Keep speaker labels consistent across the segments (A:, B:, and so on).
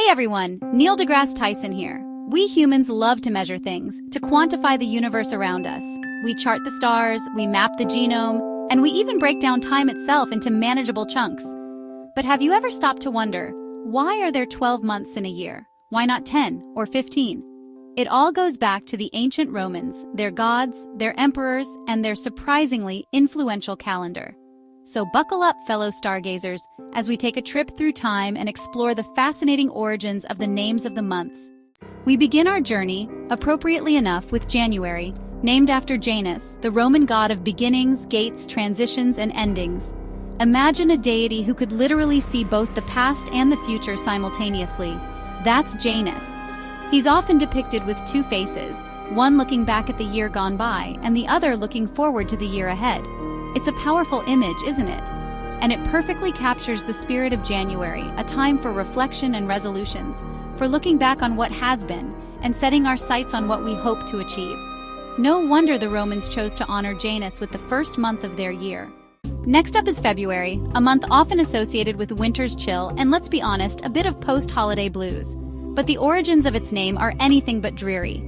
A: everyone, Neil deGrasse Tyson here. We humans love to measure things, to quantify the universe around us. We chart the stars, we map the genome, and we even break down time itself into manageable chunks. But have you ever stopped to wonder, why are there 12 months in a year? Why not 10 or 15? It all goes back to the ancient Romans, their gods, their emperors, and their surprisingly influential calendar. So buckle up, fellow stargazers, as we take a trip through time and explore the fascinating origins of the names of the months. We begin our journey, appropriately enough, with January, named after Janus, the Roman god of beginnings, gates, transitions, and endings. Imagine a deity who could literally see both the past and the future simultaneously. That's Janus. He's often depicted with two faces, one looking back at the year gone by and the other looking forward to the year ahead. It's a powerful image, isn't it? And it perfectly captures the spirit of January, a time for reflection and resolutions, for looking back on what has been and setting our sights on what we hope to achieve. No wonder the Romans chose to honor Janus with the first month of their year. Next up is February, a month often associated with winter's chill and, let's be honest, a bit of post-holiday blues. But the origins of its name are anything but dreary.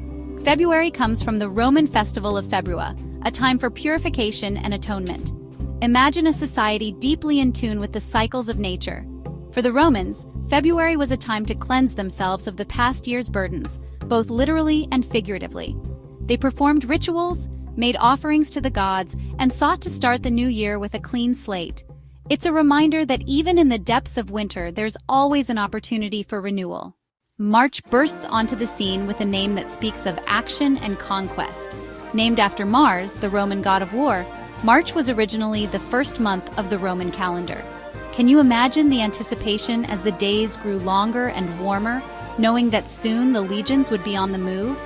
A: February comes from the Roman festival of Februa, a time for purification and atonement. Imagine a society deeply in tune with the cycles of nature. For the Romans, February was a time to cleanse themselves of the past year's burdens, both literally and figuratively. They performed rituals, made offerings to the gods, and sought to start the new year with a clean slate. It's a reminder that even in the depths of winter, there's always an opportunity for renewal. March bursts onto the scene with a name that speaks of action and conquest. Named after Mars, the Roman god of war, March was originally the first month of the Roman calendar. Can you imagine the anticipation as the days grew longer and warmer, knowing that soon the legions would be on the move?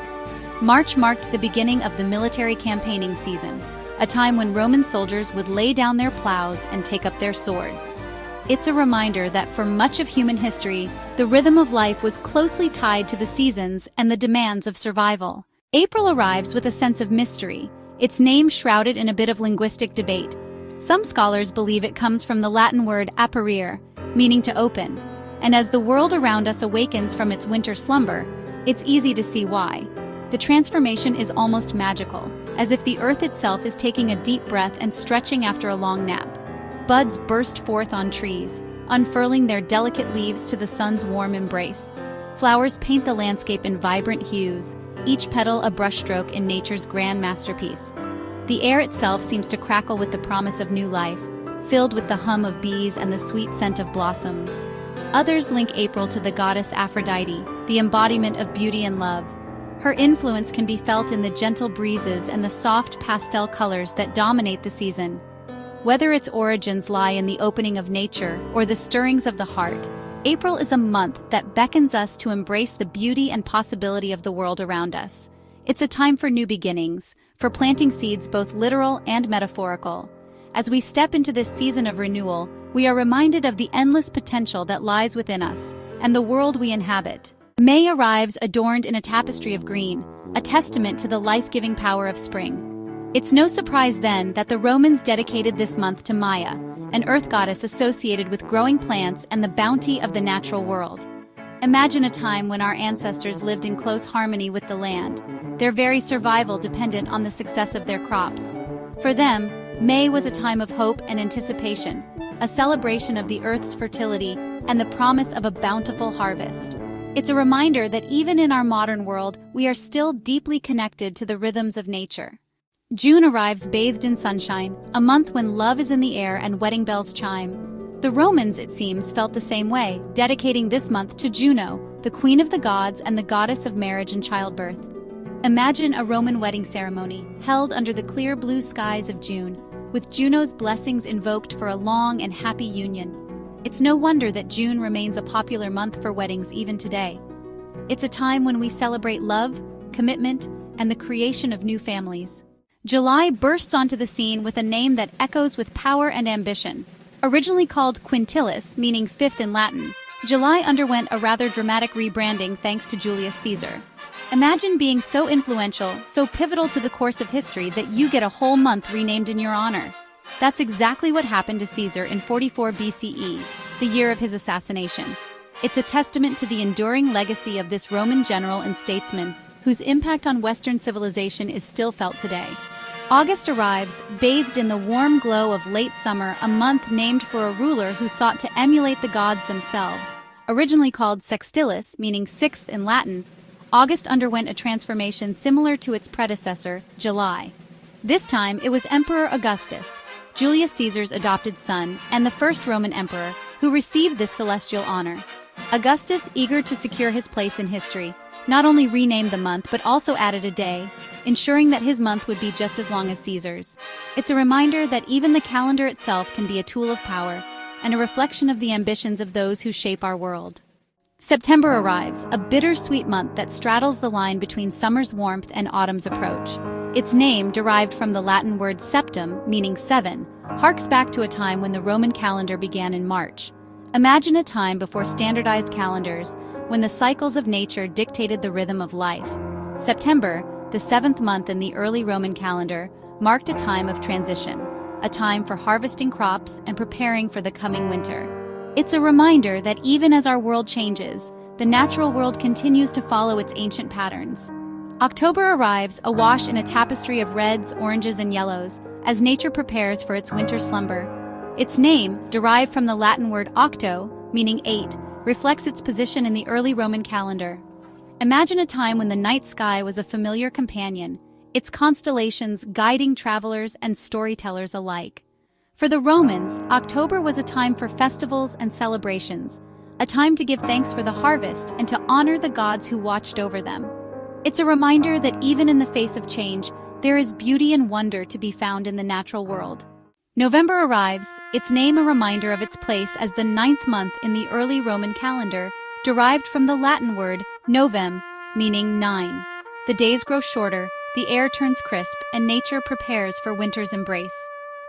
A: March marked the beginning of the military campaigning season, a time when Roman soldiers would lay down their plows and take up their swords. It's a reminder that for much of human history, the rhythm of life was closely tied to the seasons and the demands of survival. April arrives with a sense of mystery, its name shrouded in a bit of linguistic debate. Some scholars believe it comes from the Latin word aperire, meaning to open. And as the world around us awakens from its winter slumber, it's easy to see why. The transformation is almost magical, as if the earth itself is taking a deep breath and stretching after a long nap. Buds burst forth on trees, unfurling their delicate leaves to the sun's warm embrace. Flowers paint the landscape in vibrant hues, each petal a brushstroke in nature's grand masterpiece. The air itself seems to crackle with the promise of new life, filled with the hum of bees and the sweet scent of blossoms. Others link April to the goddess Aphrodite, the embodiment of beauty and love. Her influence can be felt in the gentle breezes and the soft pastel colors that dominate the season. Whether its origins lie in the opening of nature or the stirrings of the heart, April is a month that beckons us to embrace the beauty and possibility of the world around us. It's a time for new beginnings, for planting seeds both literal and metaphorical. As we step into this season of renewal, we are reminded of the endless potential that lies within us and the world we inhabit. May arrives adorned in a tapestry of green, a testament to the life-giving power of spring. It's no surprise then that the Romans dedicated this month to Maya, an earth goddess associated with growing plants and the bounty of the natural world. Imagine a time when our ancestors lived in close harmony with the land, their very survival dependent on the success of their crops. For them, May was a time of hope and anticipation, a celebration of the earth's fertility and the promise of a bountiful harvest. It's a reminder that even in our modern world, we are still deeply connected to the rhythms of nature. June arrives bathed in sunshine, a month when love is in the air and wedding bells chime. The Romans, it seems, felt the same way, dedicating this month to Juno, the queen of the gods and the goddess of marriage and childbirth. Imagine a Roman wedding ceremony, held under the clear blue skies of June, with Juno's blessings invoked for a long and happy union. It's no wonder that June remains a popular month for weddings even today. It's a time when we celebrate love, commitment, and the creation of new families. July bursts onto the scene with a name that echoes with power and ambition. Originally called Quintilis, meaning fifth in Latin, July underwent a rather dramatic rebranding thanks to Julius Caesar. Imagine being so influential, so pivotal to the course of history that you get a whole month renamed in your honor. That's exactly what happened to Caesar in 44 BCE, the year of his assassination. It's a testament to the enduring legacy of this Roman general and statesman, whose impact on Western civilization is still felt today. August arrives, bathed in the warm glow of late summer, a month named for a ruler who sought to emulate the gods themselves. Originally called Sextilis, meaning sixth in Latin, August underwent a transformation similar to its predecessor, July. This time, it was Emperor Augustus, Julius Caesar's adopted son, and the first Roman emperor, who received this celestial honor. Augustus, eager to secure his place in history, not only renamed the month but also added a day, ensuring that his month would be just as long as Caesar's. It's a reminder that even the calendar itself can be a tool of power, and a reflection of the ambitions of those who shape our world. September arrives, a bittersweet month that straddles the line between summer's warmth and autumn's approach. Its name, derived from the Latin word septem, meaning seven, harks back to a time when the Roman calendar began in March. Imagine a time before standardized calendars, when the cycles of nature dictated the rhythm of life. September, the seventh month in the early Roman calendar, marked a time of transition, a time for harvesting crops and preparing for the coming winter. It's a reminder that even as our world changes, the natural world continues to follow its ancient patterns. October arrives, awash in a tapestry of reds, oranges, and yellows, as nature prepares for its winter slumber. Its name, derived from the Latin word octo, meaning 8, reflects its position in the early Roman calendar. Imagine a time when the night sky was a familiar companion, its constellations guiding travelers and storytellers alike. For the Romans, October was a time for festivals and celebrations, a time to give thanks for the harvest and to honor the gods who watched over them. It's a reminder that even in the face of change, there is beauty and wonder to be found in the natural world. November arrives, its name a reminder of its place as the 9th month in the early Roman calendar, derived from the Latin word novem, meaning 9. The days grow shorter, the air turns crisp, and nature prepares for winter's embrace.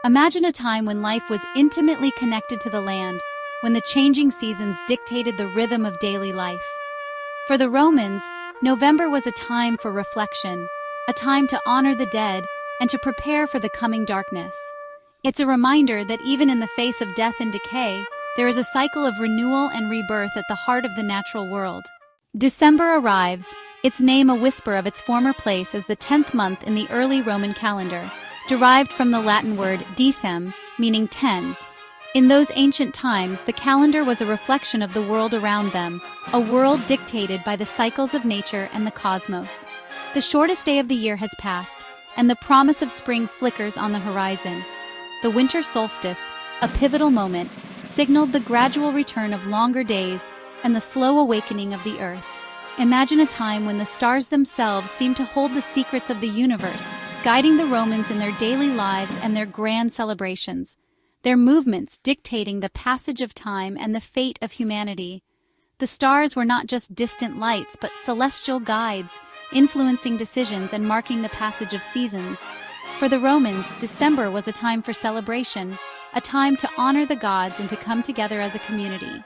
A: Imagine a time when life was intimately connected to the land, when the changing seasons dictated the rhythm of daily life. For the Romans, November was a time for reflection, a time to honor the dead and to prepare for the coming darkness. It's a reminder that even in the face of death and decay, there is a cycle of renewal and rebirth at the heart of the natural world. December arrives, its name a whisper of its former place as the 10th month in the early Roman calendar, derived from the Latin word decem, meaning 10. In those ancient times, the calendar was a reflection of the world around them, a world dictated by the cycles of nature and the cosmos. The shortest day of the year has passed, and the promise of spring flickers on the horizon. The winter solstice, a pivotal moment, signaled the gradual return of longer days and the slow awakening of the earth. Imagine a time when the stars themselves seemed to hold the secrets of the universe, guiding the Romans in their daily lives and their grand celebrations, their movements dictating the passage of time and the fate of humanity. The stars were not just distant lights, but celestial guides, influencing decisions and marking the passage of seasons. For the Romans, December was a time for celebration, a time to honor the gods and to come together as a community,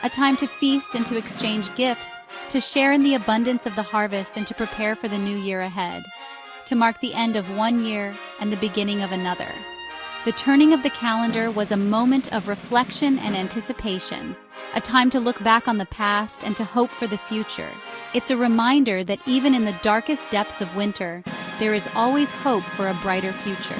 A: a time to feast and to exchange gifts, to share in the abundance of the harvest and to prepare for the new year ahead, to mark the end of one year and the beginning of another. The turning of the calendar was a moment of reflection and anticipation, a time to look back on the past and to hope for the future. It's a reminder that even in the darkest depths of winter, there is always hope for a brighter future.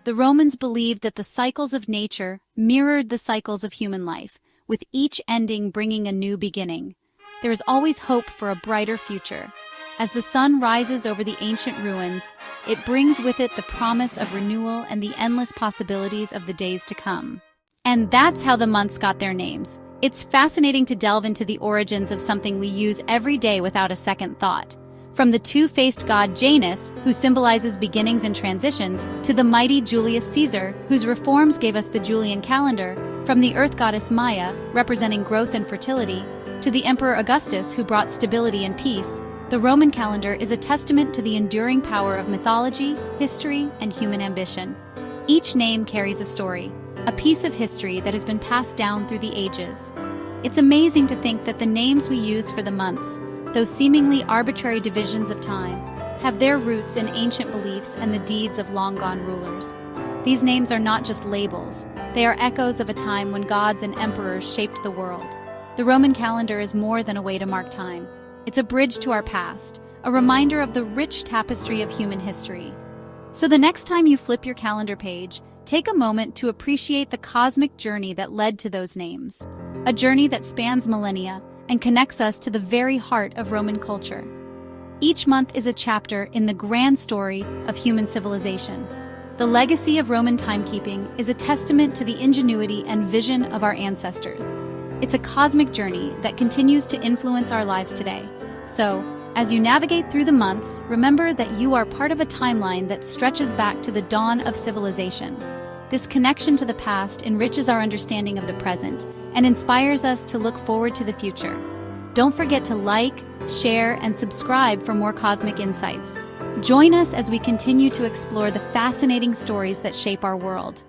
A: The Romans believed that the cycles of nature mirrored the cycles of human life, with each ending bringing a new beginning. There is always hope for a brighter future. As the sun rises over the ancient ruins, it brings with it the promise of renewal and the endless possibilities of the days to come. And that's how the months got their names. It's fascinating to delve into the origins of something we use every day without a second thought. From the two-faced god Janus, who symbolizes beginnings and transitions, to the mighty Julius Caesar, whose reforms gave us the Julian calendar, from the earth goddess Maya, representing growth and fertility, to the Emperor Augustus, who brought stability and peace, the Roman calendar is a testament to the enduring power of mythology, history, and human ambition. Each name carries a story, a piece of history that has been passed down through the ages. It's amazing to think that the names we use for the months, those seemingly arbitrary divisions of time, have their roots in ancient beliefs and the deeds of long-gone rulers. These names are not just labels, they are echoes of a time when gods and emperors shaped the world. The Roman calendar is more than a way to mark time. It's a bridge to our past, a reminder of the rich tapestry of human history. So the next time you flip your calendar page, take a moment to appreciate the cosmic journey that led to those names. A journey that spans millennia and connects us to the very heart of Roman culture. Each month is a chapter in the grand story of human civilization. The legacy of Roman timekeeping is a testament to the ingenuity and vision of our ancestors. It's a cosmic journey that continues to influence our lives today. So, as you navigate through the months, remember that you are part of a timeline that stretches back to the dawn of civilization. This connection to the past enriches our understanding of the present and inspires us to look forward to the future. Don't forget to like, share, and subscribe for more cosmic insights. Join us as we continue to explore the fascinating stories that shape our world.